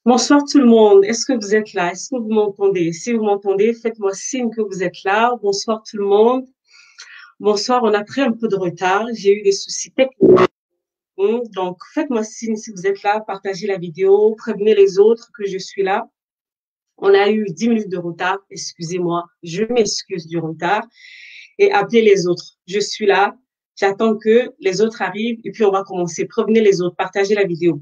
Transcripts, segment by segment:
Bonsoir tout le monde. Est-ce que vous êtes là? Est-ce que vous m'entendez? Si vous m'entendez, faites-moi signe que vous êtes là. Bonsoir tout le monde. Bonsoir, on a pris un peu de retard. J'ai eu des soucis techniques. Donc, faites-moi signe si vous êtes là. Partagez la vidéo. Prévenez les autres que je suis là. On a eu 10 minutes de retard. Excusez-moi. Je m'excuse du retard. Et appelez les autres. Je suis là. J'attends que les autres arrivent et puis on va commencer. Prévenez les autres. Partagez la vidéo.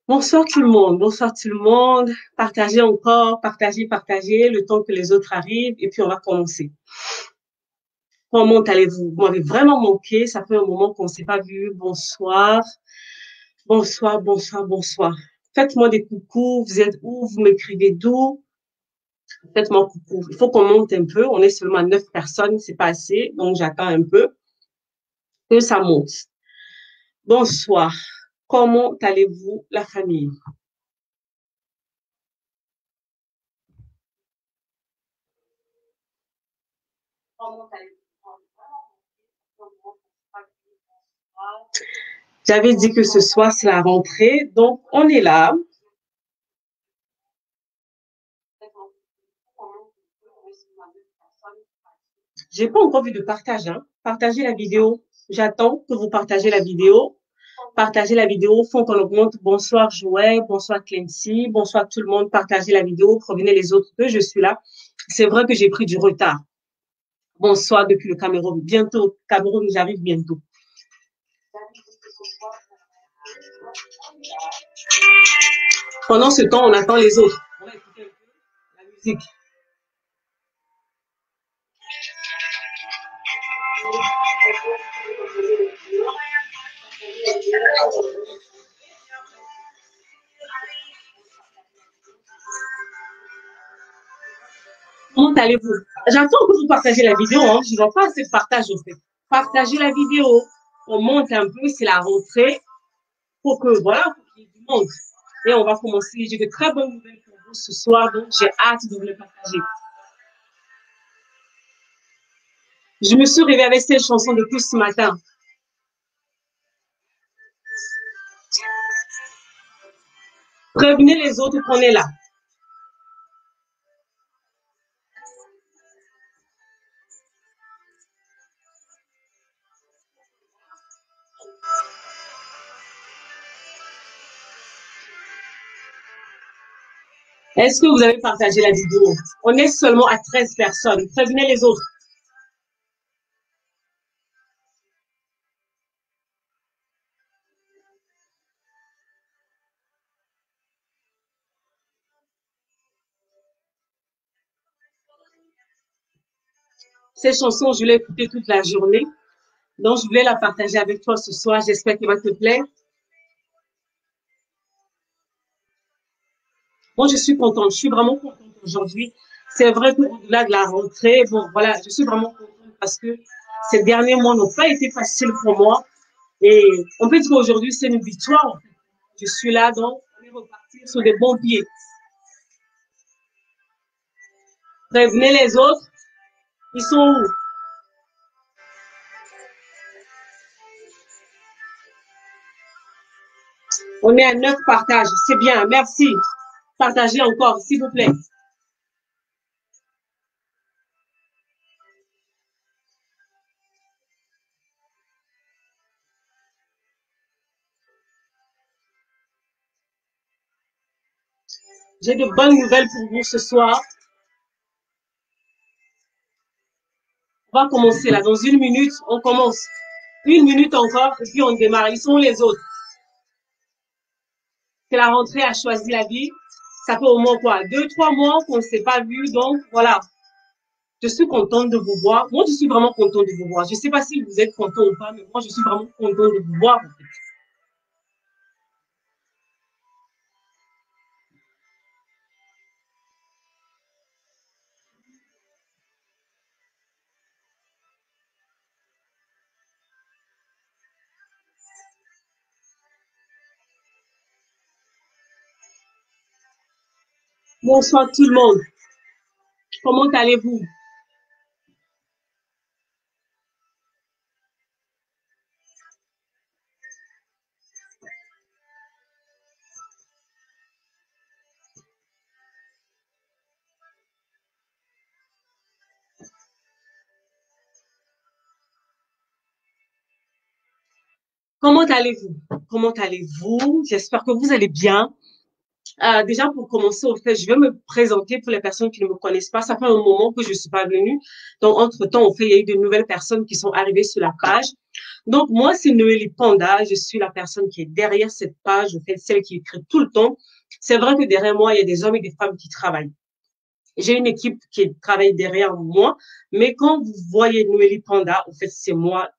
Bonsoir tout le monde, bonsoir tout le monde. Partagez encore, partagez, partagez le temps que les autres arrivent et puis on va commencer. Comment allez-vous? Vous m'avez vraiment manqué, ça fait un moment qu'on ne s'est pas vu. Bonsoir, bonsoir, bonsoir, bonsoir. Faites-moi des coucous, vous êtes où? Vous m'écrivez d'où? Faites-moi coucou. Il faut qu'on monte un peu, on est seulement 9 personnes, c'est pas assez, donc j'attends un peu que ça monte. Bonsoir, comment allez-vous la famille? Comment allez-vous? J'avais dit que ce soir, c'est la rentrée, donc on est là. J'ai pas encore vu de partage, hein. Partagez la vidéo. J'attends que vous partagez la vidéo. Partagez la vidéo, faut qu'on augmente. Bonsoir Joël, bonsoir Clancy, bonsoir tout le monde. Partagez la vidéo, prévenez les autres que je suis là. C'est vrai que j'ai pris du retard. Bonsoir depuis le Cameroun. Bientôt, Cameroun, j'arrive bientôt. Pendant ce temps, on attend les autres. On va écouter un peu la musique. Comment allez-vous? J'attends que vous partagez la vidéo, hein. Je ne vois pas assez de partage, au fait. Partagez la vidéo. On monte un peu, c'est la rentrée. Pour que, voilà, pour qu'il y ait du monde. Et on va commencer. J'ai de très bonnes nouvelles pour vous ce soir, donc j'ai hâte de vous les partager. Je me suis réveillée avec cette chanson depuis ce matin. Prévenez les autres qu'on est là. Est-ce que vous avez partagé la vidéo? On est seulement à 13 personnes. Prévenez les autres. Cette chanson, je l'ai écoutée toute la journée. Donc, je voulais la partager avec toi ce soir. J'espère qu'elle va te plaire. Moi, je suis contente. Je suis vraiment contente aujourd'hui. C'est vrai qu'au-delà de la rentrée, bon, voilà, je suis vraiment contente parce que ces derniers mois n'ont pas été faciles pour moi. Et on peut dire qu'aujourd'hui, c'est une victoire. Je suis là, donc on est reparti sur des bons pieds. Prévenez les autres. Ils sont où? On est à 9 partages. C'est bien. Merci. Partagez encore, s'il vous plaît. J'ai de bonnes nouvelles pour vous ce soir. On va commencer là. Dans une minute, on commence. Une minute encore, et puis on démarre. Ils sont les autres. Que la rentrée a choisi la vie. Ça fait au moins quoi? 2, 3 mois qu'on ne s'est pas vu. Donc, voilà. Je suis contente de vous voir. Moi, je suis vraiment contente de vous voir. Je ne sais pas si vous êtes content ou pas, mais moi, je suis vraiment contente de vous voir. En fait. Bonsoir tout le monde. Comment allez-vous? Comment allez-vous? Comment allez-vous? J'espère que vous allez bien. Déjà, pour commencer, au fait, je vais me présenter pour les personnes qui ne me connaissent pas. Ça fait un moment que je suis pas venue. Donc, entre-temps, au fait, il y a eu de nouvelles personnes qui sont arrivées sur la page. Donc, moi, c'est Noélie Panda. Je suis la personne qui est derrière cette page, au fait, celle qui écrit tout le temps. C'est vrai que derrière moi, il y a des hommes et des femmes qui travaillent. J'ai une équipe qui travaille derrière moi. Mais quand vous voyez Noélie Panda, au fait, c'est moi.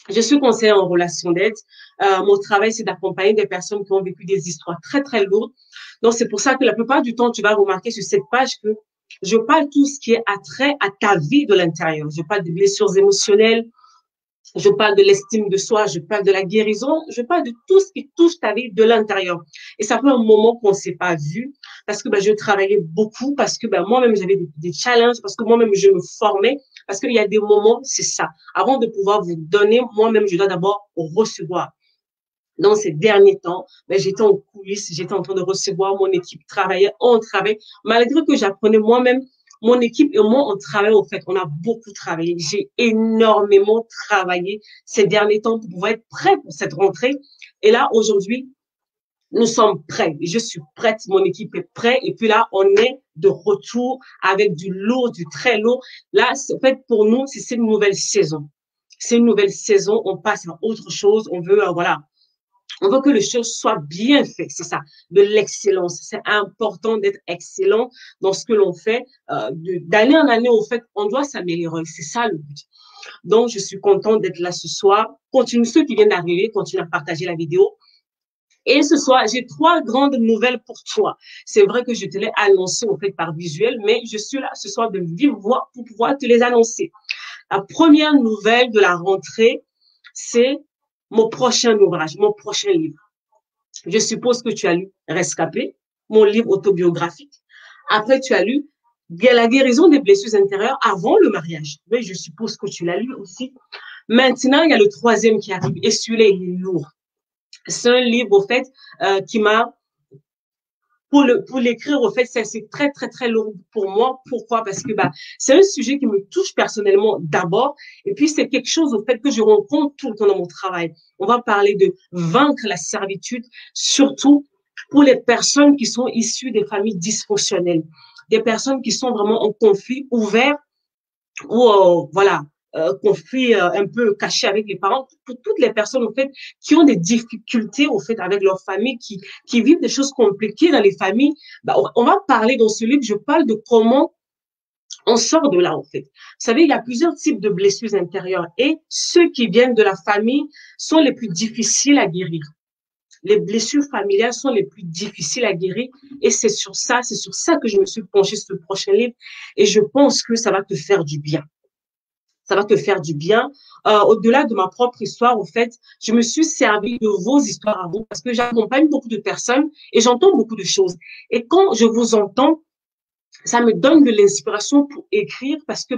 Je suis conseillère en relation d'aide. Mon travail, c'est d'accompagner des personnes qui ont vécu des histoires très, très lourdes. Donc, c'est pour ça que la plupart du temps, tu vas remarquer sur cette page que je parle tout ce qui est attrait à ta vie de l'intérieur. Je parle de blessures émotionnelles, je parle de l'estime de soi, je parle de la guérison, je parle de tout ce qui touche ta vie de l'intérieur. Et ça fait un moment qu'on ne s'est pas vu parce que je travaillais beaucoup, parce que moi-même j'avais des challenges, parce que moi-même je me formais, parce qu'il y a des moments, c'est ça. Avant de pouvoir vous donner, moi-même je dois d'abord recevoir. Dans ces derniers temps, j'étais en coulisses, j'étais en train de recevoir, mon équipe travaillait, on travaillait, malgré que j'apprenais moi-même, mon équipe et moi, on travaille, en fait, on a beaucoup travaillé. J'ai énormément travaillé ces derniers temps pour pouvoir être prêt pour cette rentrée. Et là, aujourd'hui, nous sommes prêts. Je suis prête, mon équipe est prête. Et puis là, on est de retour avec du lourd, du très lourd. Là, en fait, pour nous, c'est une nouvelle saison. C'est une nouvelle saison. On passe à autre chose. On veut, voilà, on veut que les choses soient bien faites, c'est ça, de l'excellence. C'est important d'être excellent dans ce que l'on fait. D'année en année, au fait, on doit s'améliorer. C'est ça le but. Donc, je suis contente d'être là ce soir. Continue, ceux qui viennent d'arriver, continuent à partager la vidéo. Et ce soir, j'ai trois grandes nouvelles pour toi. C'est vrai que je te l'ai annoncé au fait par visuel, mais je suis là ce soir de vive voix pour pouvoir te les annoncer. La première nouvelle de la rentrée, c'est mon prochain ouvrage, mon prochain livre. Je suppose que tu as lu Rescapé, mon livre autobiographique. Après, tu as lu La guérison des blessures intérieures avant le mariage. Mais je suppose que tu l'as lu aussi. Maintenant, il y a le troisième qui arrive et celui-là, il est lourd. C'est un livre, au fait, qui m'a pour l'écrire, au fait, c'est très, très, très lourd pour moi. Pourquoi? Parce que c'est un sujet qui me touche personnellement d'abord. Et puis, c'est quelque chose, au fait, que je rencontre tout le temps dans mon travail. On va parler de vaincre la servitude, surtout pour les personnes qui sont issues des familles dysfonctionnelles, des personnes qui sont vraiment en conflit ouvert ou voilà, conflit un peu caché avec les parents, pour toutes les personnes en fait qui ont des difficultés au fait avec leur famille, qui vivent des choses compliquées dans les familles. On va parler dans ce livre, je parle de comment on sort de là en fait. Vous savez, il y a plusieurs types de blessures intérieures et ceux qui viennent de la famille sont les plus difficiles à guérir. Les blessures familiales sont les plus difficiles à guérir et c'est sur ça que je me suis penchée sur le prochain livre et je pense que ça va te faire du bien. Ça va te faire du bien. Au-delà de ma propre histoire, au fait, je me suis servi de vos histoires à vous parce que j'accompagne beaucoup de personnes et j'entends beaucoup de choses. Et quand je vous entends, ça me donne de l'inspiration pour écrire parce que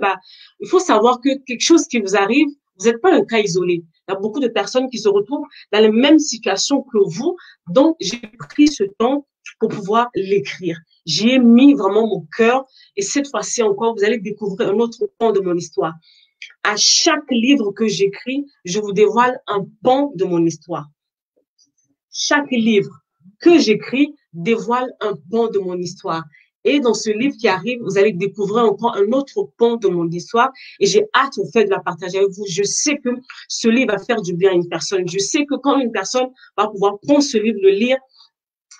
il faut savoir que quelque chose qui vous arrive, vous n'êtes pas un cas isolé. Il y a beaucoup de personnes qui se retrouvent dans les mêmes situations que vous. Donc, j'ai pris ce temps pour pouvoir l'écrire. J'y ai mis vraiment mon cœur et cette fois-ci encore, vous allez découvrir un autre pan de mon histoire. À chaque livre que j'écris, je vous dévoile un pan de mon histoire. Chaque livre que j'écris dévoile un pan de mon histoire. Et dans ce livre qui arrive, vous allez découvrir encore un autre pan de mon histoire. Et j'ai hâte, au fait, de la partager avec vous. Je sais que ce livre va faire du bien à une personne. Je sais que quand une personne va pouvoir prendre ce livre, le lire,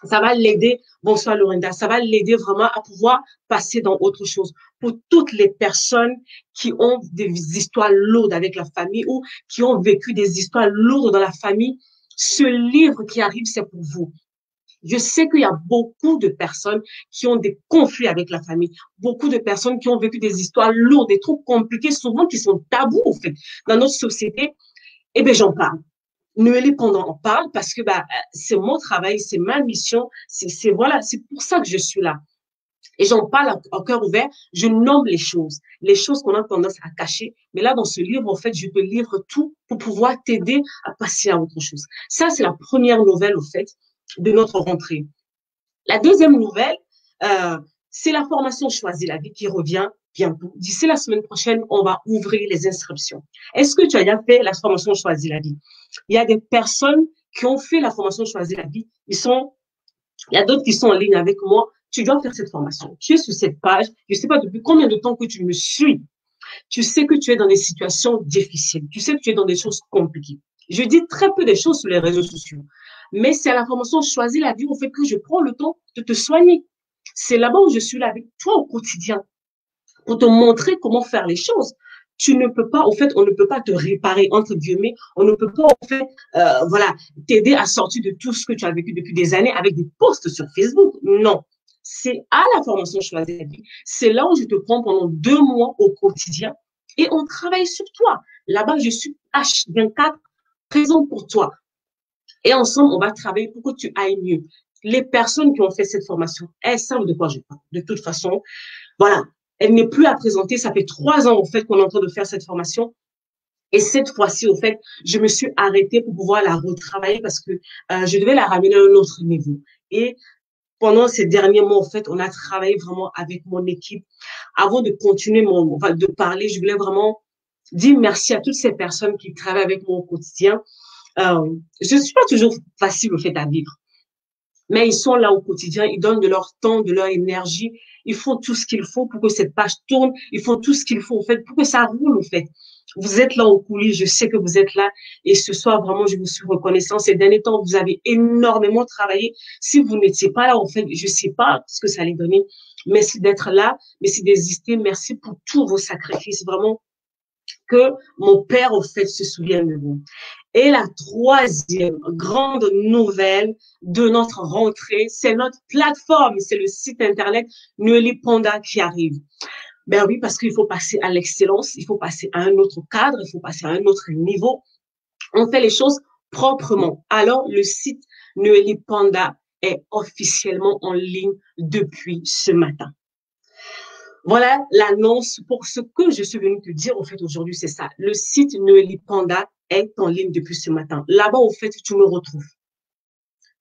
ça va l'aider, bonsoir Lorinda, ça va l'aider vraiment à pouvoir passer dans autre chose. Pour toutes les personnes qui ont des histoires lourdes avec la famille ou qui ont vécu des histoires lourdes dans la famille, ce livre qui arrive, c'est pour vous. Je sais qu'il y a beaucoup de personnes qui ont des conflits avec la famille, beaucoup de personnes qui ont vécu des histoires lourdes, des trucs compliqués, souvent qui sont tabous, en fait, dans notre société. Eh bien, j'en parle. Noélie pendant en parle parce que c'est mon travail, c'est ma mission, c'est voilà, c'est pour ça que je suis là. Et j'en parle à cœur ouvert, je nomme les choses qu'on a tendance à cacher. Mais là, dans ce livre, en fait, je te livre tout pour pouvoir t'aider à passer à autre chose. Ça, c'est la première nouvelle, au fait, de notre rentrée. La deuxième nouvelle, euh, c'est la formation Choisis la vie qui revient bientôt. D'ici la semaine prochaine, on va ouvrir les inscriptions. Est-ce que tu as déjà fait la formation Choisis la vie? Il y a des personnes qui ont fait la formation Choisis la vie. Il y a d'autres qui sont en ligne avec moi. Tu dois faire cette formation. Tu es sur cette page. Je ne sais pas depuis combien de temps que tu me suis. Tu sais que tu es dans des situations difficiles. Tu sais que tu es dans des choses compliquées. Je dis très peu des choses sur les réseaux sociaux. Mais c'est à la formation Choisis la vie, au fait que je prends le temps de te soigner. C'est là-bas où je suis là avec toi au quotidien pour te montrer comment faire les choses. Tu ne peux pas, en fait, on ne peut pas te réparer, entre guillemets, on ne peut pas, en fait, voilà, t'aider à sortir de tout ce que tu as vécu depuis des années avec des posts sur Facebook. Non. C'est à la formation Choisis la vie. C'est là où je te prends pendant 2 mois au quotidien et on travaille sur toi. Là-bas, je suis H24 présente pour toi. Et ensemble, on va travailler pour que tu ailles mieux. Les personnes qui ont fait cette formation, elles savent de quoi je parle. De toute façon, voilà, elle n'est plus à présenter. Ça fait 3 ans, en fait, qu'on est en train de faire cette formation. Et cette fois-ci, au fait, je me suis arrêtée pour pouvoir la retravailler parce que je devais la ramener à un autre niveau. Et pendant ces derniers mois, en fait, on a travaillé vraiment avec mon équipe. Avant de continuer de parler, je voulais vraiment dire merci à toutes ces personnes qui travaillent avec moi au quotidien. Je ne suis pas toujours facile, au fait, à vivre. Mais ils sont là au quotidien, ils donnent de leur temps, de leur énergie, ils font tout ce qu'il faut pour que cette page tourne, ils font tout ce qu'il faut, en fait, pour que ça roule, en fait. Vous êtes là au coulisses, je sais que vous êtes là, et ce soir, vraiment, je vous suis reconnaissant. Ces derniers temps, vous avez énormément travaillé. Si vous n'étiez pas là, en fait, je sais pas ce que ça allait donner. Merci d'être là, merci d'exister, merci pour tous vos sacrifices, vraiment, que mon père, au fait, se souvienne de vous. Et la troisième grande nouvelle de notre rentrée, c'est notre plateforme, c'est le site internet Nueli Panda qui arrive. Ben oui, parce qu'il faut passer à l'excellence, il faut passer à un autre cadre, il faut passer à un autre niveau. On fait les choses proprement. Alors, le site Nueli Panda est officiellement en ligne depuis ce matin. Voilà l'annonce pour ce que je suis venue te dire. En fait, aujourd'hui, c'est ça. Le site Noélie Panda est en ligne depuis ce matin. Là-bas, au fait, tu me retrouves.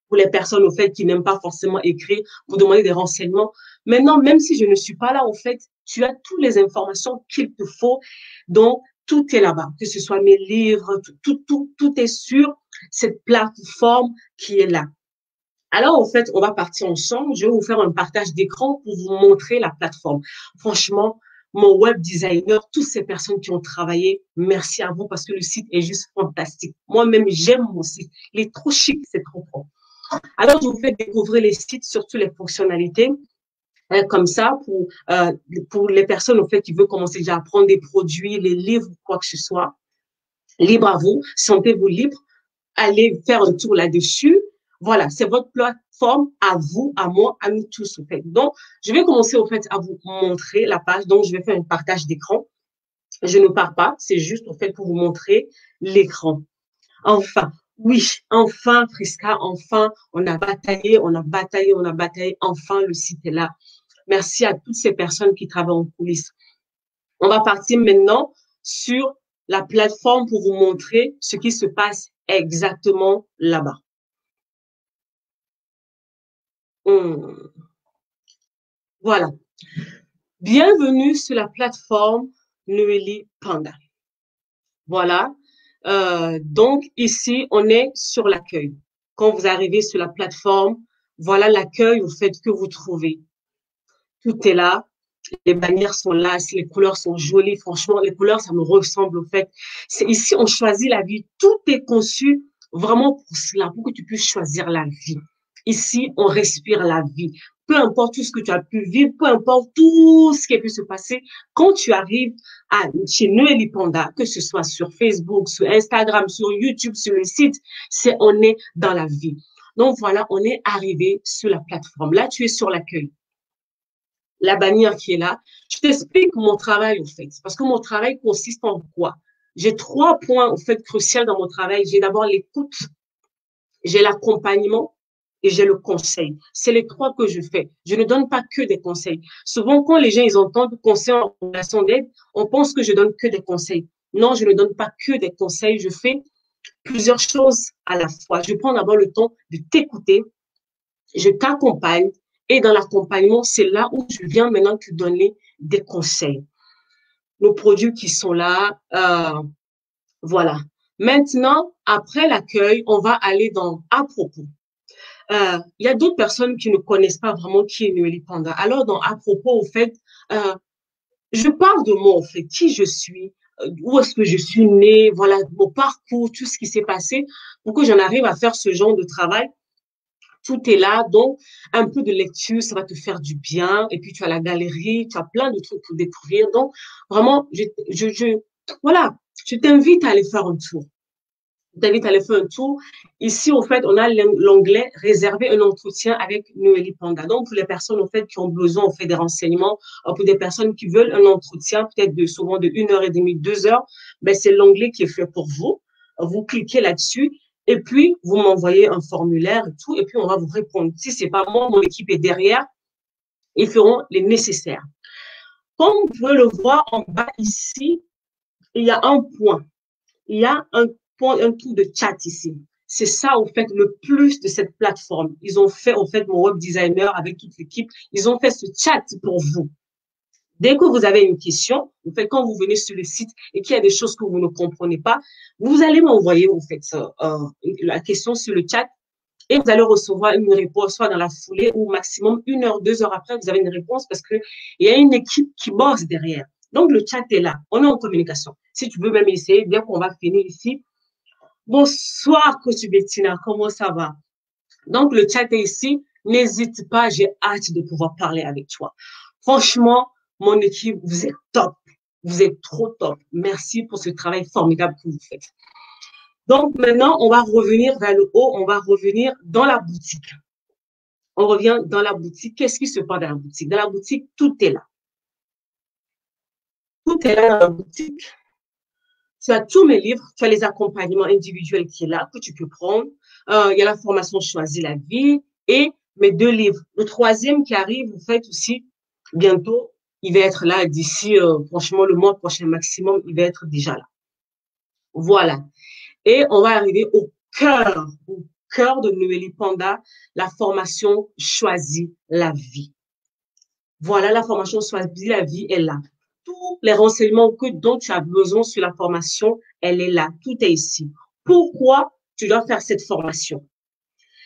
Pour les personnes, au fait, qui n'aiment pas forcément écrire, vous demander des renseignements. Maintenant, même si je ne suis pas là, au fait, tu as toutes les informations qu'il te faut. Donc, tout est là-bas. Que ce soit mes livres, tout est sur cette plateforme qui est là. Alors, en fait, on va partir ensemble. Je vais vous faire un partage d'écran pour vous montrer la plateforme. Franchement, mon web designer, toutes ces personnes qui ont travaillé, merci à vous parce que le site est juste fantastique. Moi-même, j'aime mon site. Il est trop chic, c'est trop propre. Alors, je vous fais découvrir les sites, surtout les fonctionnalités. Comme ça, pour les personnes, en fait, qui veulent commencer déjà à prendre des produits, les livres, quoi que ce soit. Libre à vous, sentez-vous libre. Allez faire un tour là-dessus. Voilà, c'est votre plateforme à vous, à moi, à nous tous, en fait. Donc, je vais commencer, au fait, à vous montrer la page. Donc, je vais faire un partage d'écran. Je ne pars pas, c'est juste, en fait, pour vous montrer l'écran. Enfin, oui, enfin, Friska, enfin, on a bataillé, on a bataillé, on a bataillé. Enfin, le site est là. Merci à toutes ces personnes qui travaillent en coulisses. On va partir maintenant sur la plateforme pour vous montrer ce qui se passe exactement là-bas. Voilà. Bienvenue sur la plateforme Noélie Panda. Voilà. Donc, ici, on est sur l'accueil. Quand vous arrivez sur la plateforme, voilà l'accueil au fait que vous trouvez. Tout est là. Les bannières sont là, les couleurs sont jolies. Franchement, les couleurs, ça me ressemble au fait. C'est ici, on choisit la vie. Tout est conçu vraiment pour cela, pour que tu puisses choisir la vie. Ici, on respire la vie. Peu importe tout ce que tu as pu vivre, peu importe tout ce qui a pu se passer, quand tu arrives chez Noélie Panda, que ce soit sur Facebook, sur Instagram, sur YouTube, sur le site, on est dans la vie. Donc voilà, on est arrivé sur la plateforme. Là, tu es sur l'accueil. La bannière qui est là. Je t'explique mon travail, en fait. Parce que mon travail consiste en quoi? J'ai 3 points, en fait, cruciaux dans mon travail. J'ai d'abord l'écoute, j'ai l'accompagnement et j'ai le conseil. C'est les trois que je fais. Je ne donne pas que des conseils. Souvent, quand les gens ils entendent conseil en relation d'aide, on pense que je donne que des conseils. Non, je ne donne pas que des conseils. Je fais plusieurs choses à la fois. Je prends d'abord le temps de t'écouter, je t'accompagne et dans l'accompagnement, c'est là où je viens maintenant te donner des conseils. Nos produits qui sont là, voilà. Maintenant, après l'accueil, on va aller dans à propos. Il y a d'autres personnes qui ne connaissent pas vraiment qui est Noélie Panda. Alors, dans à propos, au fait, euh, je parle de moi, en fait, qui je suis, où est-ce que je suis née, voilà, mon parcours, tout ce qui s'est passé, pour que j'en arrive à faire ce genre de travail. Tout est là, donc un peu de lecture, ça va te faire du bien. Et puis tu as la galerie, tu as plein de trucs pour découvrir. Donc vraiment, voilà, je t'invite à aller faire un tour. Je t'invite à aller faire un tour. Ici, au fait, on a l'onglet réserver un entretien avec Noélie Panda. Donc pour les personnes au fait qui ont besoin, on fait des renseignements, pour des personnes qui veulent un entretien, peut-être souvent de 1 heure et demie, 2 heures, ben c'est l'onglet qui est fait pour vous. Vous cliquez là-dessus et puis, vous m'envoyez un formulaire et tout, et puis on va vous répondre. Si c'est pas moi, mon équipe est derrière, ils feront les nécessaires. Comme vous pouvez le voir en bas ici, il y a un point. Il y a un point, un truc de chat ici. C'est ça, au fait, le plus de cette plateforme. Ils ont fait, en fait, mon web designer avec toute l'équipe, ils ont fait ce chat pour vous. Dès que vous avez une question, en fait, quand vous venez sur le site et qu'il y a des choses que vous ne comprenez pas, vous allez m'envoyer, en fait, la question sur le chat et vous allez recevoir une réponse soit dans la foulée ou maximum 1 heure, 2 heures après, vous avez une réponse parce que il y a une équipe qui bosse derrière. Donc, le chat est là. On est en communication. Si tu veux même essayer, bien qu'on va finir ici. Bonsoir, Coach Bettina. Comment ça va? Donc, le chat est ici. N'hésite pas. J'ai hâte de pouvoir parler avec toi. Franchement, mon équipe, vous êtes top. Vous êtes trop top. Merci pour ce travail formidable que vous faites. Donc, maintenant, on va revenir vers le haut. On va revenir dans la boutique. On revient dans la boutique. Qu'est-ce qui se passe dans la boutique? Dans la boutique, tout est là. Tout est là dans la boutique. Tu as tous mes livres, tu as les accompagnements individuels qui est là, que tu peux prendre. Il y a la formation Choisis la vie et mes 2 livres. Le troisième qui arrive, vous faites aussi bientôt. Il va être là d'ici, franchement, le mois prochain maximum, il va être déjà là. Voilà. Et on va arriver au cœur de Noélie Panda, la formation Choisis la vie. Voilà, la formation Choisis la vie est là. Tous les renseignements dont tu as besoin sur la formation, elle est là. Tout est ici. Pourquoi tu dois faire cette formation?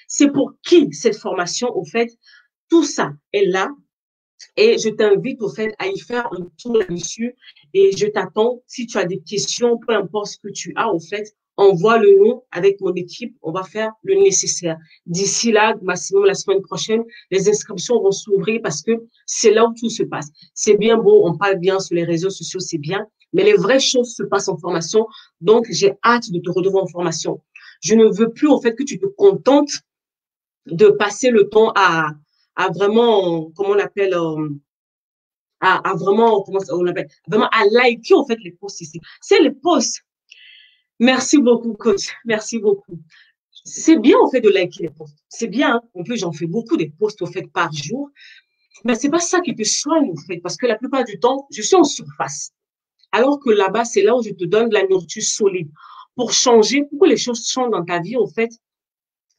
C'est pour qui cette formation, au fait? Tout ça est là. Et je t'invite, au fait, à y faire un tour là-dessus. Et je t'attends. Si tu as des questions, peu importe ce que tu as, au fait, envoie-le nous avec mon équipe. On va faire le nécessaire. D'ici là, maximum la semaine prochaine, les inscriptions vont s'ouvrir parce que c'est là où tout se passe. C'est bien beau, on parle bien sur les réseaux sociaux, c'est bien, mais les vraies choses se passent en formation. Donc, j'ai hâte de te retrouver en formation. Je ne veux plus, au fait, que tu te contentes de passer le temps à vraiment, comment on appelle, à vraiment, comment on appelle, vraiment à liker, en fait, les posts ici. C'est les posts. Merci beaucoup, coach. Merci beaucoup. C'est bien, en fait, de liker les posts. C'est bien. Hein. En plus, j'en fais beaucoup des posts, au fait, par jour. Mais c'est pas ça qui te soigne, en fait, parce que la plupart du temps, je suis en surface. Alors que là-bas, c'est là où je te donne de la nourriture solide. Pour changer, pour que les choses changent dans ta vie, en fait,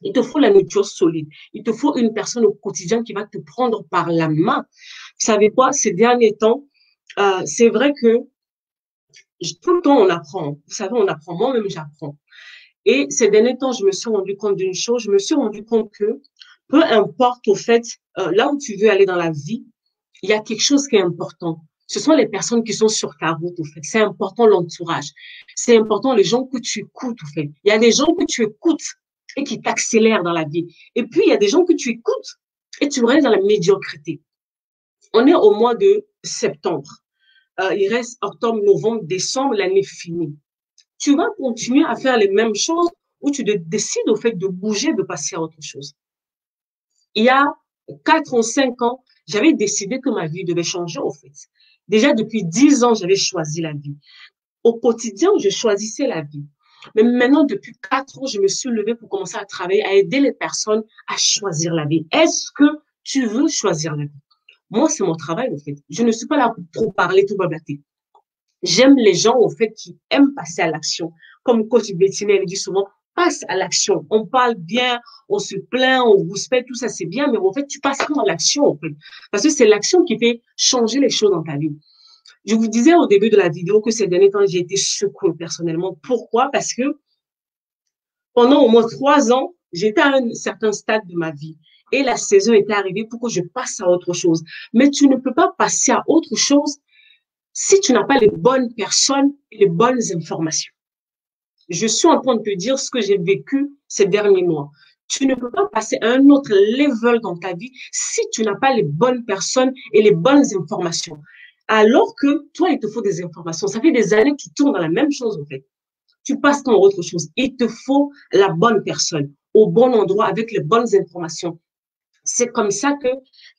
il te faut la nourriture solide. Il te faut une personne au quotidien qui va te prendre par la main. Vous savez quoi, ces derniers temps, c'est vrai que tout le temps, on apprend. Vous savez, on apprend. Moi-même, j'apprends. Et ces derniers temps, je me suis rendu compte d'une chose. Je me suis rendu compte que peu importe, au fait, là où tu veux aller dans la vie, il y a quelque chose qui est important. Ce sont les personnes qui sont sur ta route, au fait. C'est important l'entourage. C'est important les gens que tu écoutes, au fait. Il y a des gens que tu écoutes et qui t'accélèrent dans la vie. Et puis, il y a des gens que tu écoutes et tu restes dans la médiocrité. On est au mois de septembre. Il reste octobre, novembre, décembre, l'année finie. Tu vas continuer à faire les mêmes choses ou tu décides, au fait, de bouger, de passer à autre chose. Il y a 4 ou 5 ans, j'avais décidé que ma vie devait changer, en fait. Déjà, depuis 10 ans, j'avais choisi la vie. Au quotidien, je choisissais la vie. Mais maintenant, depuis 4 ans, je me suis levée pour commencer à travailler, à aider les personnes à choisir la vie. Est-ce que tu veux choisir la vie? Moi, c'est mon travail, en fait. Je ne suis pas là pour trop parler, tout bablater. J'aime les gens, en fait, qui aiment passer à l'action. Comme coach Bettina, elle dit souvent, passe à l'action. On parle bien, on se plaint, on rouspète, tout ça, c'est bien, mais en fait, tu passes à l'action, en fait. Parce que c'est l'action qui fait changer les choses dans ta vie. Je vous disais au début de la vidéo que ces derniers temps, j'ai été secouée personnellement. Pourquoi? Parce que pendant au moins 3 ans, j'étais à un certain stade de ma vie et la saison était arrivée pour que je passe à autre chose. Mais tu ne peux pas passer à autre chose si tu n'as pas les bonnes personnes et les bonnes informations. Je suis en train de te dire ce que j'ai vécu ces derniers mois. Tu ne peux pas passer à un autre level dans ta vie si tu n'as pas les bonnes personnes et les bonnes informations. Alors que toi, il te faut des informations. Ça fait des années que tu tournes dans la même chose, en fait. Tu passes dans autre chose. Il te faut la bonne personne au bon endroit avec les bonnes informations. C'est comme ça que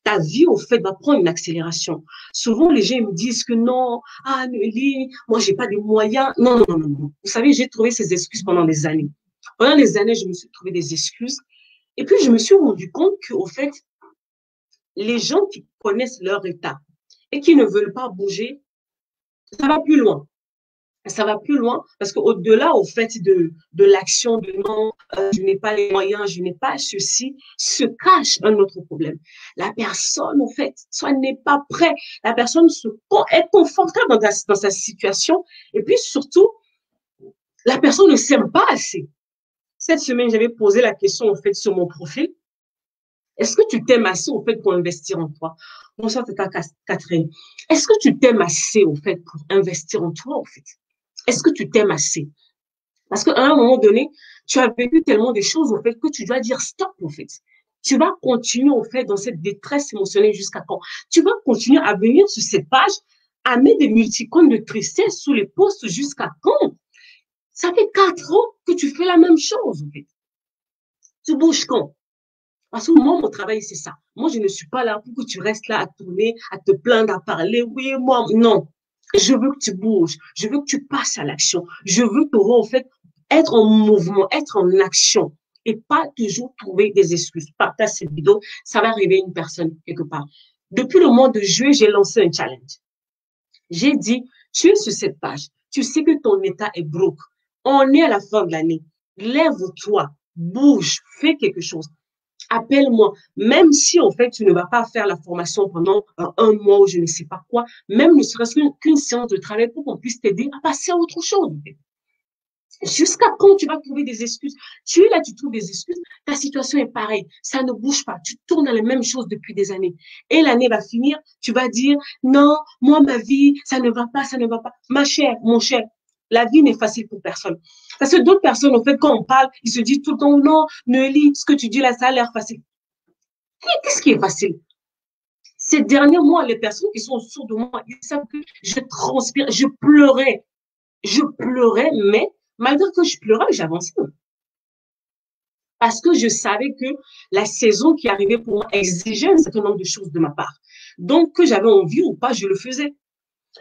ta vie, au fait, va prendre une accélération. Souvent, les gens me disent que non, ah, Nelly, moi, j'ai pas de moyens. Non, non, non, non, non. Vous savez, j'ai trouvé ces excuses pendant des années. Pendant des années, je me suis trouvé des excuses. Et puis, je me suis rendu compte qu'au fait, les gens qui connaissent leur état et qui ne veulent pas bouger, ça va plus loin. Ça va plus loin parce qu'au-delà, au fait, de l'action de non, je n'ai pas les moyens, je n'ai pas ceci, se cache un autre problème. La personne, au fait, soit n'est pas prête, la personne est confortable dans sa situation et puis surtout, la personne ne s'aime pas assez. Cette semaine, j'avais posé la question, au fait, sur mon profil. Est-ce que tu t'aimes assez, au fait, pour investir en toi? Bonsoir, Tata Catherine. Est-ce que tu t'aimes assez, au fait, pour investir en toi, au fait? Est-ce que tu t'aimes assez? Parce qu'à un moment donné, tu as vécu tellement de choses, au fait, que tu dois dire stop, en fait. Tu vas continuer, au fait, dans cette détresse émotionnelle jusqu'à quand? Tu vas continuer à venir sur cette page, à mettre des multicônes de tristesse sous les posts jusqu'à quand? Ça fait 4 ans que tu fais la même chose, en fait. Tu bouges quand? Parce que moi, mon travail, c'est ça. Moi, je ne suis pas là pour que tu restes là à tourner, à te plaindre, à parler. Oui, moi, non. Je veux que tu bouges. Je veux que tu passes à l'action. Je veux que, en fait, être en mouvement, être en action et pas toujours trouver des excuses. Partage cette vidéo, ça va réveiller une personne quelque part. Depuis le mois de juillet, j'ai lancé un challenge. J'ai dit, tu es sur cette page. Tu sais que ton état est broke. On est à la fin de l'année. Lève-toi, bouge, fais quelque chose. Appelle-moi, même si en fait tu ne vas pas faire la formation pendant un mois ou je ne sais pas quoi, même ne serait-ce qu'une séance de travail pour qu'on puisse t'aider à passer à autre chose. Jusqu'à quand tu vas trouver des excuses? Tu es là, tu trouves des excuses, ta situation est pareille, ça ne bouge pas, tu tournes dans les mêmes choses depuis des années. Et l'année va finir, tu vas dire, non, moi, ma vie, ça ne va pas, ça ne va pas. Ma chère, mon cher, la vie n'est facile pour personne. Parce que d'autres personnes, en fait, quand on parle, ils se disent tout le temps, non, Neuilly, ce que tu dis là, ça a l'air facile. Qu'est-ce qui est facile? Ces derniers mois, les personnes qui sont autour de moi, ils savent que je transpire, je pleurais. Je pleurais, mais malgré que je pleurais, j'avançais. Parce que je savais que la saison qui arrivait pour moi exigeait un certain nombre de choses de ma part. Donc, que j'avais envie ou pas, je le faisais.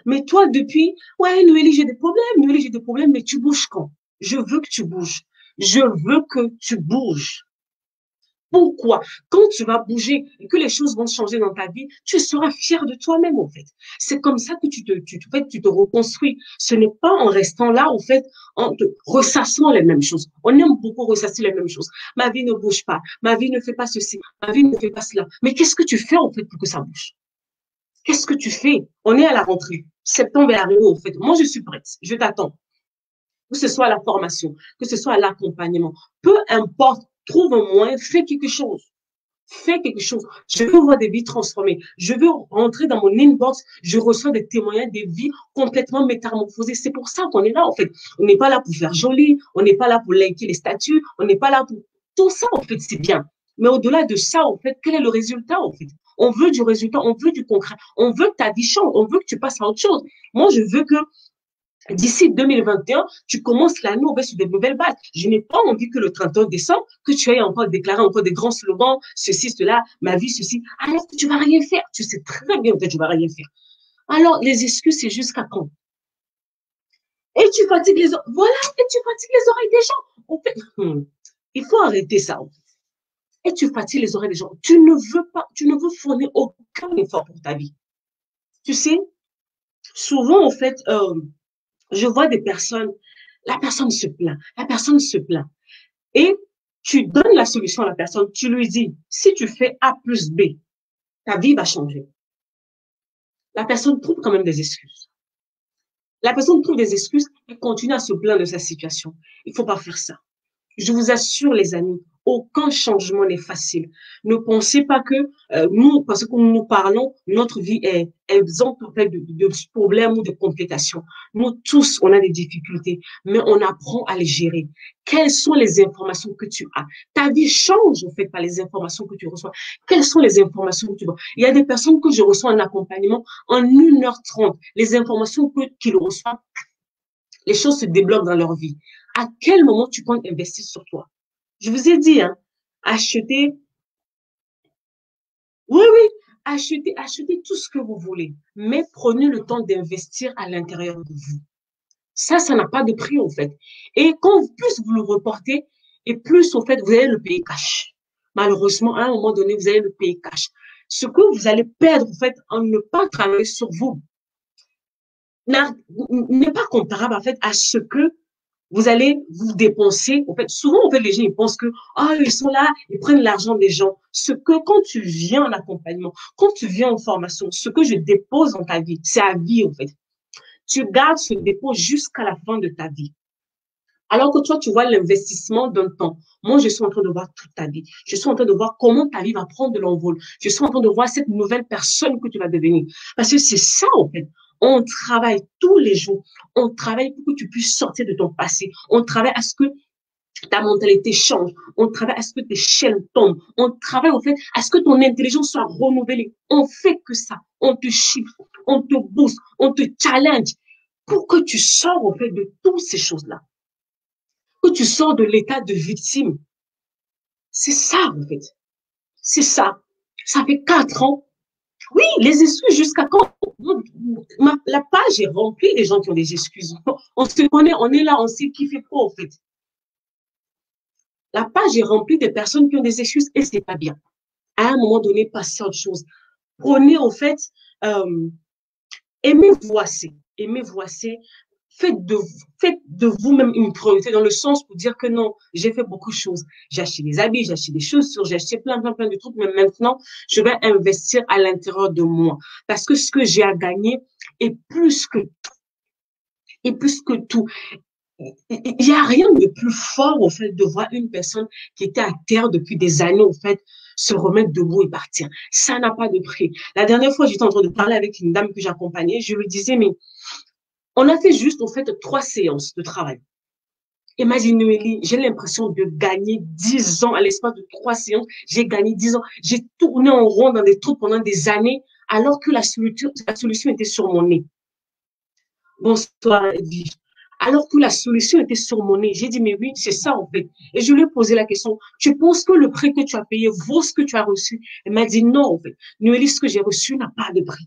Mais toi, depuis, ouais, Noélie, j'ai des problèmes, Noélie, j'ai des problèmes, mais tu bouges quand? Je veux que tu bouges. Je veux que tu bouges. Pourquoi? Quand tu vas bouger et que les choses vont changer dans ta vie, tu seras fier de toi-même, en fait. C'est comme ça que tu te reconstruis. Ce n'est pas en restant là, en fait, en te ressassant les mêmes choses. On aime beaucoup ressasser les mêmes choses. Ma vie ne bouge pas. Ma vie ne fait pas ceci. Ma vie ne fait pas cela. Mais qu'est-ce que tu fais, en fait, pour que ça bouge? Qu'est-ce que tu fais? On est à la rentrée. Septembre est arrivé, en fait. Moi, je suis prête. Je t'attends. Que ce soit la formation, que ce soit l'accompagnement. Peu importe, trouve un moyen, fais quelque chose. Fais quelque chose. Je veux voir des vies transformées. Je veux rentrer dans mon inbox. Je reçois des témoignages des vies complètement métamorphosées. C'est pour ça qu'on est là, en fait. On n'est pas là pour faire joli. On n'est pas là pour liker les statuts. On n'est pas là pour... Tout ça, en fait, c'est bien. Mais au-delà de ça, en fait, quel est le résultat, en fait? On veut du résultat. On veut du concret. On veut que ta vie change. On veut que tu passes à autre chose. Moi, je veux que d'ici 2021, tu commences l'année sur des nouvelles bases. Je n'ai pas envie que le 31 décembre, que tu aies encore déclaré encore des grands slogans, ceci, cela, ma vie, ceci, alors que tu vas rien faire. Tu sais très bien que tu vas rien faire. Alors, les excuses, c'est jusqu'à quand? Et tu fatigues les oreilles. Voilà, et tu fatigues les oreilles des gens. En fait, il faut arrêter ça. Et tu fatigues les oreilles des gens. Tu ne veux fournir aucun effort pour ta vie. Tu sais, souvent, en fait, je vois des personnes, la personne se plaint. Et tu donnes la solution à la personne, tu lui dis, si tu fais A plus B, ta vie va changer. La personne trouve quand même des excuses. La personne trouve des excuses et continue à se plaindre de sa situation. Il ne faut pas faire ça. Je vous assure, les amis, aucun changement n'est facile. Ne pensez pas que nous, parce que nous parlons, notre vie est exempte en fait, de problèmes ou de complications. Nous tous, on a des difficultés, mais on apprend à les gérer. Quelles sont les informations que tu as? Ta vie change en fait par les informations que tu reçois. Quelles sont les informations que tu vois? Il y a des personnes que je reçois en accompagnement en 1h30. Les informations qu'ils reçoivent, les choses se débloquent dans leur vie. À quel moment tu comptes investir sur toi? Je vous ai dit, hein, acheter, oui, oui, achetez tout ce que vous voulez, mais prenez le temps d'investir à l'intérieur de vous. Ça n'a pas de prix, en fait. Et quand plus vous le reportez, et plus, en fait, vous allez le payer cash. Malheureusement, à un moment donné, vous allez le payer cash. Ce que vous allez perdre, en fait, en ne pas travailler sur vous, n'est pas comparable, en fait, à ce que vous allez vous dépenser. En fait, souvent, en fait, les gens, ils pensent que, ah, ils sont là, ils prennent l'argent des gens. Ce que, quand tu viens en accompagnement, quand tu viens en formation, ce que je dépose dans ta vie, c'est à vie, en fait. Tu gardes ce dépôt jusqu'à la fin de ta vie. Alors que toi, tu vois l'investissement d'un temps. Moi, je suis en train de voir toute ta vie. Je suis en train de voir comment ta vie va prendre de l'envol. Je suis en train de voir cette nouvelle personne que tu vas devenir. Parce que c'est ça, en fait. On travaille tous les jours. On travaille pour que tu puisses sortir de ton passé. On travaille à ce que ta mentalité change. On travaille à ce que tes chaînes tombent. On travaille, en fait, à ce que ton intelligence soit renouvelée. On fait que ça. On te chiffre, on te booste, on te challenge pour que tu sors, en fait, de toutes ces choses-là, que tu sors de l'état de victime. C'est ça, en fait. C'est ça. Ça fait 4 ans. Oui, les excuses jusqu'à quand? La page est remplie des gens qui ont des excuses. On se connaît, on est là, on sait qui fait quoi, en fait. La page est remplie de personnes qui ont des excuses et c'est pas bien. À un moment donné, passez à autre chose. Prenez, en fait, euh, aimez-vous assez. Aimez-vous assez. Faites de vous-même une priorité dans le sens pour dire que non, j'ai fait beaucoup de choses. J'ai acheté des habits, j'ai acheté des chaussures, j'ai acheté plein de trucs, mais maintenant, je vais investir à l'intérieur de moi. Parce que ce que j'ai à gagner est plus que tout. Il n'y a rien de plus fort, au fait, de voir une personne qui était à terre depuis des années, au fait, se remettre debout et partir. Ça n'a pas de prix. La dernière fois, j'étais en train de parler avec une dame que j'accompagnais. Je lui disais, mais on a fait juste, en fait, 3 séances de travail. Imaginez, j'ai l'impression de gagner 10 ans à l'espace de 3 séances. J'ai gagné 10 ans. J'ai tourné en rond dans des trucs pendant des années, alors que la solution était sur mon nez. Bonsoir, Edwige. Alors que la solution était sur mon nez. J'ai dit, mais oui, c'est ça, en fait. Et je lui ai posé la question, tu penses que le prix que tu as payé vaut ce que tu as reçu? Elle m'a dit, non, en fait. Noélie, ce que j'ai reçu n'a pas de prix.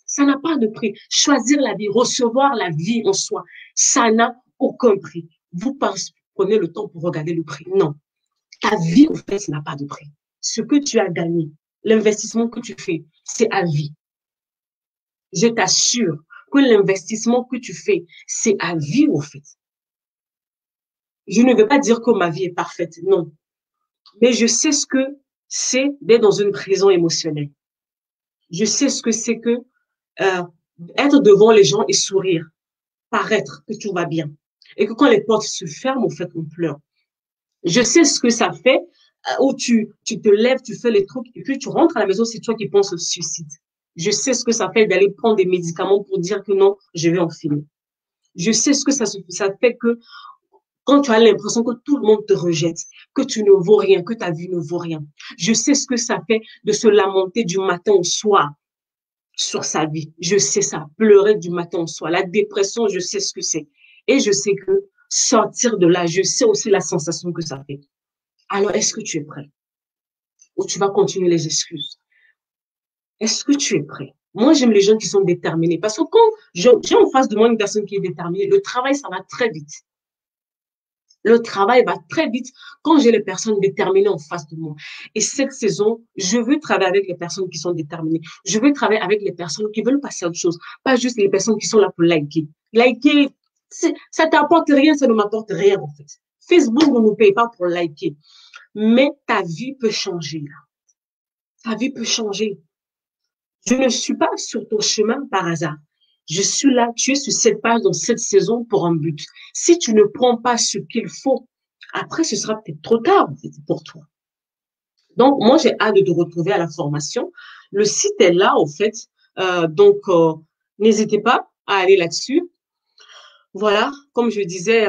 Ça n'a pas de prix. Choisir la vie, recevoir la vie en soi, ça n'a aucun prix. Vous prenez le temps pour regarder le prix. Non. Ta vie, en fait, n'a pas de prix. Ce que tu as gagné, l'investissement que tu fais, c'est à vie. Je t'assure que l'investissement que tu fais, c'est à vie, en fait. Je ne veux pas dire que ma vie est parfaite, non. Mais je sais ce que c'est d'être dans une prison émotionnelle. Je sais ce que c'est que euh, être devant les gens et sourire, paraître que tout va bien. Et que quand les portes se ferment, en fait, on pleure. Je sais ce que ça fait où tu te lèves, tu fais les trucs, et puis tu rentres à la maison, c'est toi qui penses au suicide. Je sais ce que ça fait d'aller prendre des médicaments pour dire que non, je vais en finir. Je sais ce que ça fait que quand tu as l'impression que tout le monde te rejette, que tu ne vaux rien, que ta vie ne vaut rien. Je sais ce que ça fait de se lamenter du matin au soir sur sa vie. Je sais ça, pleurer du matin au soir. La dépression, je sais ce que c'est. Et je sais que sortir de là, je sais aussi la sensation que ça fait. Alors, est-ce que tu es prêt? Ou tu vas continuer les excuses? Est-ce que tu es prêt? Moi, j'aime les gens qui sont déterminés. Parce que quand j'ai en face de moi une personne qui est déterminée, le travail, ça va très vite. Le travail va très vite quand j'ai les personnes déterminées en face de moi. Et cette saison, je veux travailler avec les personnes qui sont déterminées. Je veux travailler avec les personnes qui veulent passer à autre chose. Pas juste les personnes qui sont là pour liker. Liker, ça t'apporte rien, ça ne m'apporte rien, en fait. Facebook ne nous paye pas pour liker. Mais ta vie peut changer, là. Ta vie peut changer. Je ne suis pas sur ton chemin par hasard. Je suis là, tu es sur cette page dans cette saison pour un but. Si tu ne prends pas ce qu'il faut, après, ce sera peut-être trop tard pour toi. Donc, moi, j'ai hâte de te retrouver à la formation. Le site est là, en fait. N'hésitez pas à aller là-dessus. Voilà, comme je disais,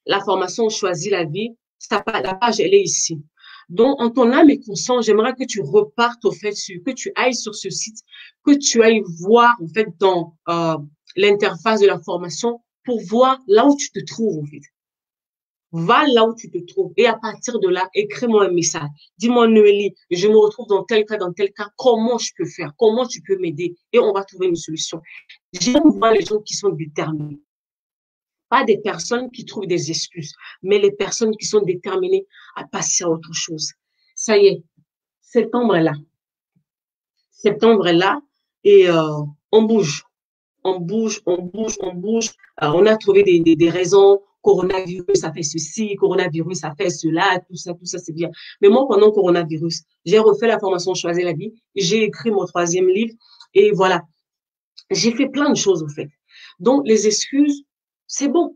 la formation Choisis la vie, la page, elle est ici. Donc, en ton âme et conscience, j'aimerais que tu repartes, au fait, que tu ailles sur ce site, que tu ailles voir, en fait, dans l'interface de la formation pour voir là où tu te trouves, en fait. Va là où tu te trouves et à partir de là, écris-moi un message. Dis-moi, Noélie, je me retrouve dans tel cas, comment je peux faire? Comment tu peux m'aider? Et on va trouver une solution. J'aime voir les gens qui sont déterminés. Pas des personnes qui trouvent des excuses, mais les personnes qui sont déterminées à passer à autre chose. Ça y est, septembre est là. Septembre est là et on bouge. On bouge, on bouge, on bouge. On a trouvé des raisons. Coronavirus, ça fait ceci. Coronavirus, ça fait cela. Tout ça, c'est bien. Mais moi, pendant le coronavirus, j'ai refait la formation Choisir la vie. J'ai écrit mon 3e livre. Et voilà. J'ai fait plein de choses, en fait. Donc, les excuses, c'est bon.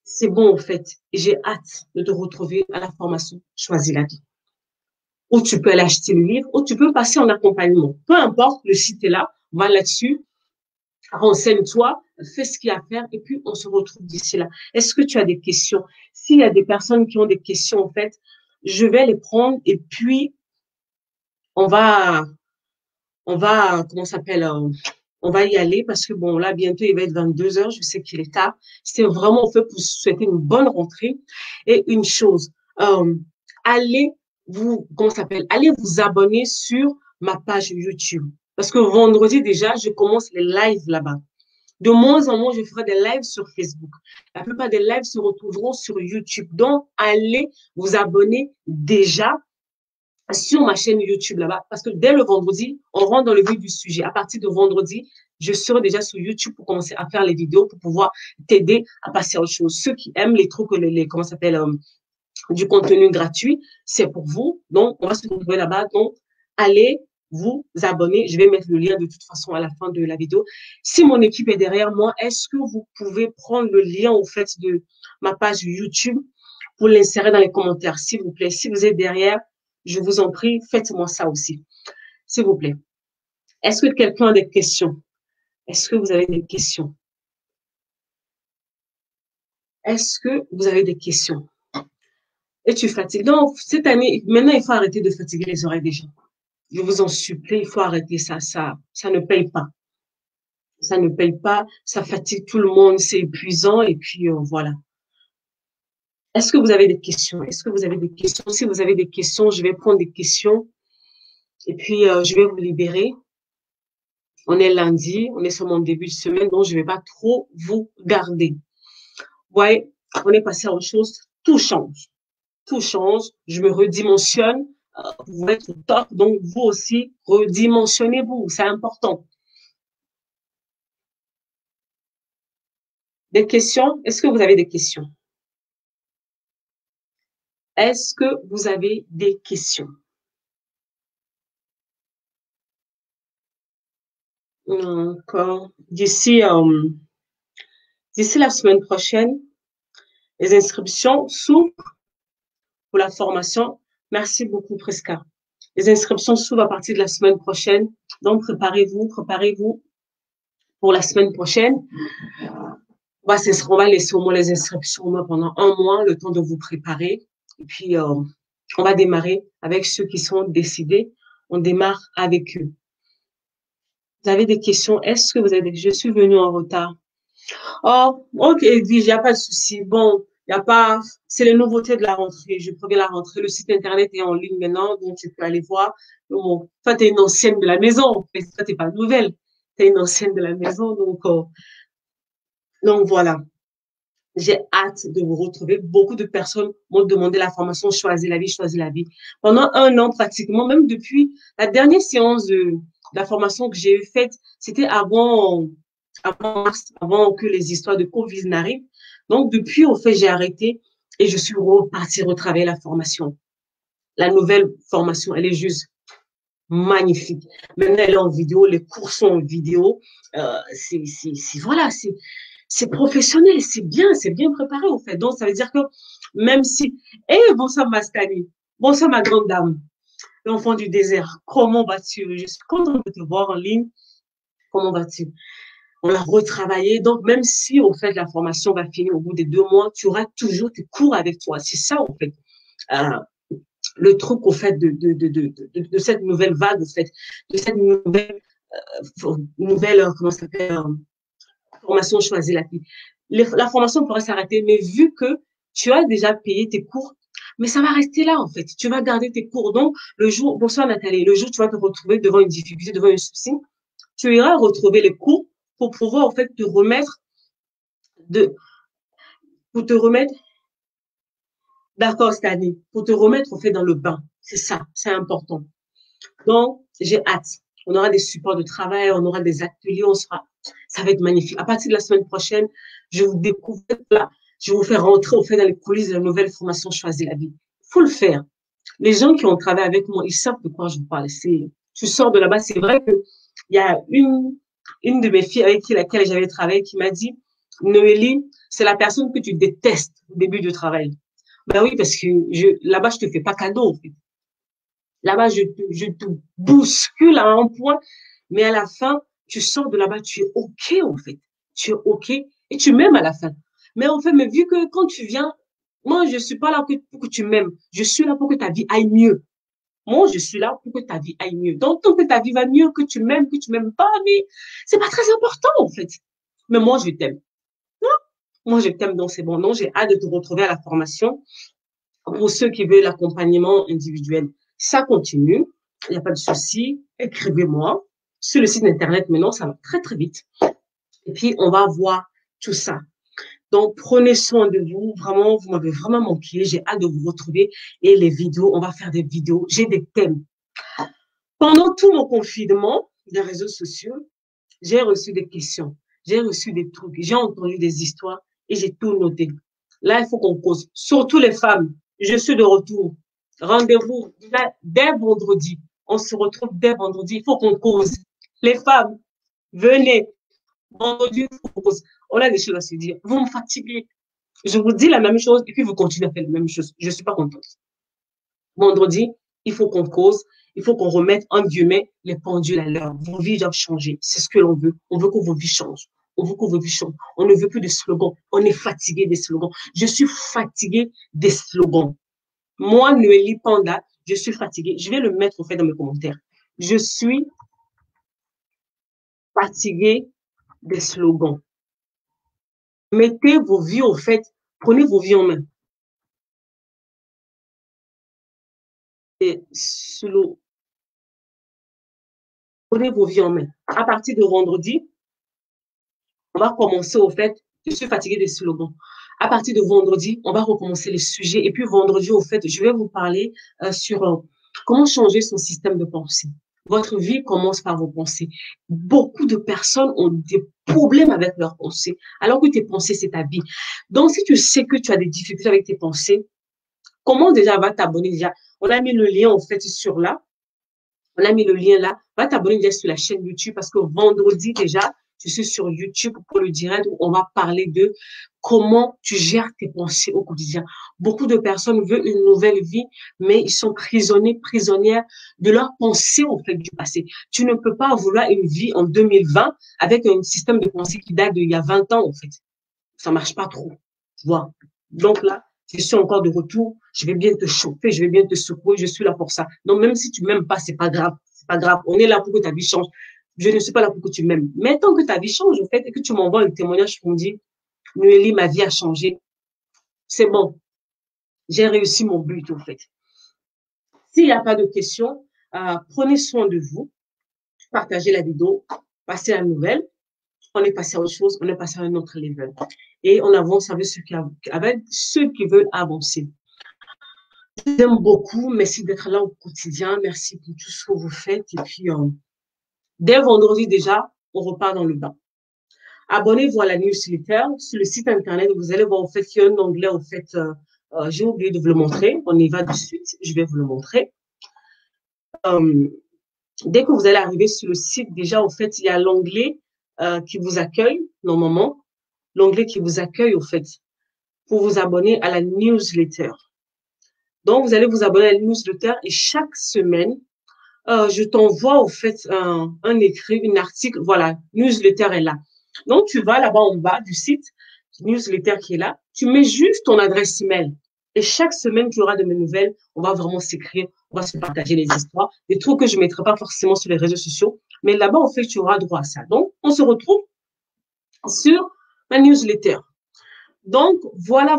C'est bon, en fait. J'ai hâte de te retrouver à la formation Choisis la vie. Ou tu peux aller acheter le livre, ou tu peux passer en accompagnement. Peu importe, le site est là. Va là-dessus. Renseigne-toi, fais ce qu'il y a à faire et puis on se retrouve d'ici là. Est-ce que tu as des questions? S'il y a des personnes qui ont des questions, en fait, je vais les prendre et puis on va, comment ça s'appelle, on va y aller parce que bon, là, bientôt, il va être 22 heures. Je sais qu'il est tard. C'est vraiment fait pour souhaiter une bonne rentrée. Et une chose, allez comment ça s'appelle, allez vous abonner sur ma page YouTube. Parce que vendredi, déjà, je commence les lives là-bas. De moins en moins, je ferai des lives sur Facebook. La plupart des lives se retrouveront sur YouTube. Donc, allez vous abonner déjà sur ma chaîne YouTube là-bas. Parce que dès le vendredi, on rentre dans le vif du sujet. À partir de vendredi, je serai déjà sur YouTube pour commencer à faire les vidéos pour pouvoir t'aider à passer à autre chose. Ceux qui aiment les trucs, comment ça s'appelle, du contenu gratuit, c'est pour vous. Donc, on va se retrouver là-bas. Donc, allez vous abonner. Je vais mettre le lien de toute façon à la fin de la vidéo. Si mon équipe est derrière moi, est-ce que vous pouvez prendre le lien, au fait, de ma page YouTube pour l'insérer dans les commentaires, s'il vous plaît. Si vous êtes derrière, je vous en prie, faites-moi ça aussi, s'il vous plaît. Est-ce que quelqu'un a des questions? Est-ce que vous avez des questions? Est-ce que vous avez des questions? Et tu fatigues. Donc, cette année, maintenant, il faut arrêter de fatiguer les oreilles des gens. Je vous en supplie, il faut arrêter ça. Ça ne paye pas. Ça ne paye pas. Ça fatigue tout le monde. C'est épuisant. Et puis, voilà. Est-ce que vous avez des questions? Est-ce que vous avez des questions? Si vous avez des questions, je vais prendre des questions. Et puis, je vais vous libérer. On est lundi. On est sur mon début de semaine. Donc, je ne vais pas trop vous garder. Ouais, on est passé à autre chose. Tout change. Tout change. Je me redimensionne. Vous êtes au top. Donc, vous aussi, redimensionnez-vous. C'est important. Des questions? Est-ce que vous avez des questions? Est-ce que vous avez des questions? Encore. D'ici la semaine prochaine, les inscriptions s'ouvrent pour la formation. Merci beaucoup, Prisca. Les inscriptions s'ouvrent à partir de la semaine prochaine. Donc, préparez-vous pour la semaine prochaine. On va laisser au moins les inscriptions pendant un mois, le temps de vous préparer. Et puis, on va démarrer avec ceux qui sont décidés. On démarre avec eux. Vous avez des questions? Est-ce que vous avez je suis venue en retard. Oh, ok, Edwige, il n'y a pas de souci. Bon, Il y a pas, c'est les nouveautés de la rentrée. Je préviens la rentrée. Le site internet est en ligne maintenant, donc tu peux aller voir. Bon, toi, t'es une ancienne de la maison. En fait, toi, t'es pas nouvelle. T'es une ancienne de la maison, donc voilà. J'ai hâte de vous retrouver. Beaucoup de personnes m'ont demandé la formation Choisis la vie, choisis la vie. Pendant un an, pratiquement, même depuis la dernière séance de la formation que j'ai faite, c'était avant mars, avant que les histoires de Covid n'arrivent. Donc, depuis, au fait, j'ai arrêté et je suis repartie retravailler la formation. La nouvelle formation, elle est juste magnifique. Maintenant, elle est en vidéo, les cours sont en vidéo. Voilà, c'est professionnel, c'est bien préparé, en fait. Donc, ça veut dire que même si, bonsoir, Mastani, bonsoir, ma grande dame, l'enfant du désert, comment vas-tu? Je suis contente de te voir en ligne. Comment vas-tu? On l'a retravaillé. Donc, même si, au fait, la formation va finir au bout des 2 mois, tu auras toujours tes cours avec toi. C'est ça, en fait. Euh, le truc, au fait, de cette nouvelle vague, au fait, de cette nouvelle comment ça s'appelle, formation Choisis la vie. La formation pourrait s'arrêter, mais vu que tu as déjà payé tes cours, mais ça va rester là, en fait. Tu vas garder tes cours. Donc, le jour, bonsoir Nathalie, le jour où tu vas te retrouver devant une difficulté, devant un souci, tu iras retrouver les cours pour pouvoir, en fait, de, pour te remettre, d'accord, Stani, pour te remettre, en fait, dans le bain. C'est ça, c'est important. Donc, j'ai hâte. On aura des supports de travail, on aura des ateliers, ça va être magnifique. À partir de la semaine prochaine, je vous découvre là, je vais vous faire rentrer au fait dans les coulisses de la nouvelle formation Choisis la vie. Faut le faire. Les gens qui ont travaillé avec moi, ils savent de quoi je vous parle. Tu sors de là-bas, c'est vrai que il y a une de mes filles avec laquelle j'avais travaillé qui m'a dit, Noélie, c'est la personne que tu détestes au début du travail. Ben oui, parce que là-bas, je te fais pas cadeau, en fait. Là-bas, je te bouscule à un point, mais à la fin, tu sors de là-bas, tu es OK, en fait. Tu es OK et tu m'aimes à la fin. Mais en fait, mais vu que quand tu viens, moi, je suis pas là pour que tu m'aimes. Je suis là pour que ta vie aille mieux. Moi, je suis là pour que ta vie aille mieux. Donc, tant que ta vie va mieux, que tu m'aimes pas, mais c'est pas très important, en fait. Mais moi, je t'aime. Non? Moi, je t'aime, donc c'est bon. Non, j'ai hâte de te retrouver à la formation. Pour ceux qui veulent l'accompagnement individuel, ça continue. Il n'y a pas de souci. Écrivez-moi sur le site internet. Maintenant, ça va très, très vite. Et puis, on va voir tout ça. Donc, prenez soin de vous. Vraiment, vous m'avez vraiment manqué. J'ai hâte de vous retrouver. Et les vidéos, on va faire des vidéos. J'ai des thèmes. Pendant tout mon confinement des réseaux sociaux, j'ai reçu des questions. J'ai reçu des trucs. J'ai entendu des histoires et j'ai tout noté. Là, il faut qu'on cause. Surtout les femmes. Je suis de retour. Rendez-vous dès vendredi. On se retrouve dès vendredi. Il faut qu'on cause. Les femmes, venez. Vendredi, il faut qu'on cause. On a des choses à se dire. Vous me fatiguez. Je vous dis la même chose et puis vous continuez à faire la même chose. Je ne suis pas contente. Vendredi, il faut qu'on cause. Il faut qu'on remette, en guillemets, les pendules à l'heure. Vos vies doivent changer. C'est ce que l'on veut. On veut que vos vies changent. On veut que vos vies changent. On ne veut plus de slogans. On est fatigué des slogans. Je suis fatiguée des slogans. Moi, Noélie Panda, je suis fatiguée. Je vais le mettre au fait dans mes commentaires. Je suis fatiguée des slogans. Mettez vos vies au fait. Prenez vos vies en main. Et prenez vos vies en main. À partir de vendredi, on va commencer au fait. Je suis fatiguée des slogans. À partir de vendredi, on va recommencer les sujets. Et puis vendredi, au fait, je vais vous parler sur comment changer son système de pensée. Votre vie commence par vos pensées. Beaucoup de personnes ont des problèmes avec leurs pensées, alors que tes pensées, c'est ta vie. Donc, si tu sais que tu as des difficultés avec tes pensées, comment déjà va t'abonner déjà? On a mis le lien, en fait, sur là. On a mis le lien là. Va t'abonner déjà sur la chaîne YouTube parce que vendredi déjà, je suis sur YouTube pour le direct où on va parler de comment tu gères tes pensées au quotidien. Beaucoup de personnes veulent une nouvelle vie, mais ils sont prisonnières de leurs pensées au fait du passé. Tu ne peux pas vouloir une vie en 2020 avec un système de pensée qui date d'il y a 20 ans, en fait. Ça marche pas trop. Tu vois. Donc là, je suis encore de retour. Je vais bien te chauffer, je vais bien te secouer. Je suis là pour ça. Donc, même si tu m'aimes pas, c'est pas grave. C'est pas grave. On est là pour que ta vie change. Je ne suis pas là pour que tu m'aimes. Mais tant que ta vie change, en fait, et que tu m'envoies un témoignage pour me dire, Noélie, ma vie a changé. c'est bon, j'ai réussi mon but, en fait. S'il n'y a pas de questions, prenez soin de vous, partagez la vidéo, passez la nouvelle, on est passé à autre chose, on est passé à un autre level. Et on avance avec ceux qui veulent avancer. J'aime beaucoup, merci d'être là au quotidien, merci pour tout ce que vous faites. Et puis, dès vendredi déjà, on repart dans le bain. Abonnez-vous à la newsletter sur le site internet. Vous allez voir, au fait, il y a un onglet, au fait, j'ai oublié de vous le montrer. On y va de suite. Je vais vous le montrer. Dès que vous allez arriver sur le site, déjà, au fait, il y a l'onglet qui vous accueille, normalement. L'onglet qui vous accueille, au fait, pour vous abonner à la newsletter. Donc, vous allez vous abonner à la newsletter et chaque semaine, je t'envoie, au fait, un écrit, un article. Voilà, newsletter est là. Donc, tu vas là-bas en bas du site, newsletter qui est là, tu mets juste ton adresse email. Et chaque semaine, tu auras de mes nouvelles. On va vraiment s'écrire, on va se partager les histoires, des trucs que je ne mettrai pas forcément sur les réseaux sociaux. Mais là-bas, en fait, tu auras droit à ça. Donc, on se retrouve sur ma newsletter. Donc, voilà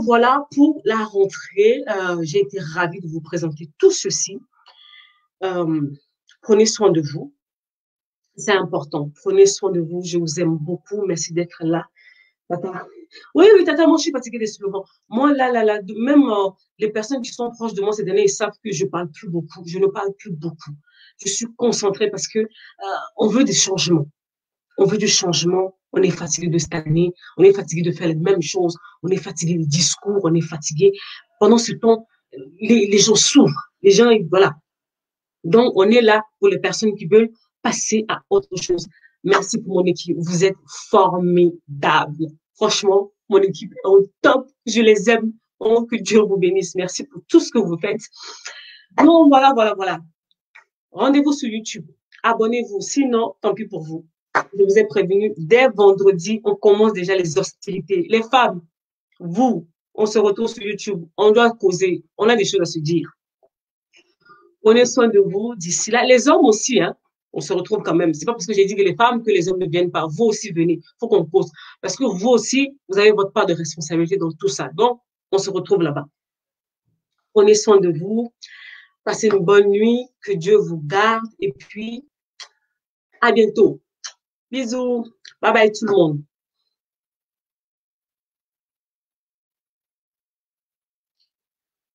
pour la rentrée. J'ai été ravie de vous présenter tout ceci. Prenez soin de vous. C'est important. Prenez soin de vous. Je vous aime beaucoup. Merci d'être là. Tata. Oui, oui, Tata, moi, je suis fatiguée des slogans. Moi, même les personnes qui sont proches de moi ces derniers, ils savent que je parle plus beaucoup. Je ne parle plus beaucoup. Je suis concentrée parce que on veut des changements. On veut du changement. On est fatigué de stagner. On est fatigué de faire les mêmes choses. On est fatigué des discours. On est fatigué. Pendant ce temps, les gens souffrent. Les gens, voilà. Donc, on est là pour les personnes qui veulent passer à autre chose. Merci pour mon équipe. Vous êtes formidables. Franchement, mon équipe est au top. Je les aime. Oh, que Dieu vous bénisse. Merci pour tout ce que vous faites. Non, voilà. Rendez-vous sur YouTube. Abonnez-vous. Sinon, tant pis pour vous. Je vous ai prévenu, dès vendredi, on commence déjà les hostilités. Les femmes, vous, on se retrouve sur YouTube. On doit causer. On a des choses à se dire. Prenez soin de vous d'ici là. Les hommes aussi, hein. On se retrouve quand même. C'est pas parce que j'ai dit que les femmes que les hommes ne viennent pas. Vous aussi venez. Faut qu'on pose. Parce que vous aussi, vous avez votre part de responsabilité dans tout ça. Donc, on se retrouve là-bas. Prenez soin de vous. Passez une bonne nuit. Que Dieu vous garde. Et puis, à bientôt. Bisous. Bye bye tout le monde.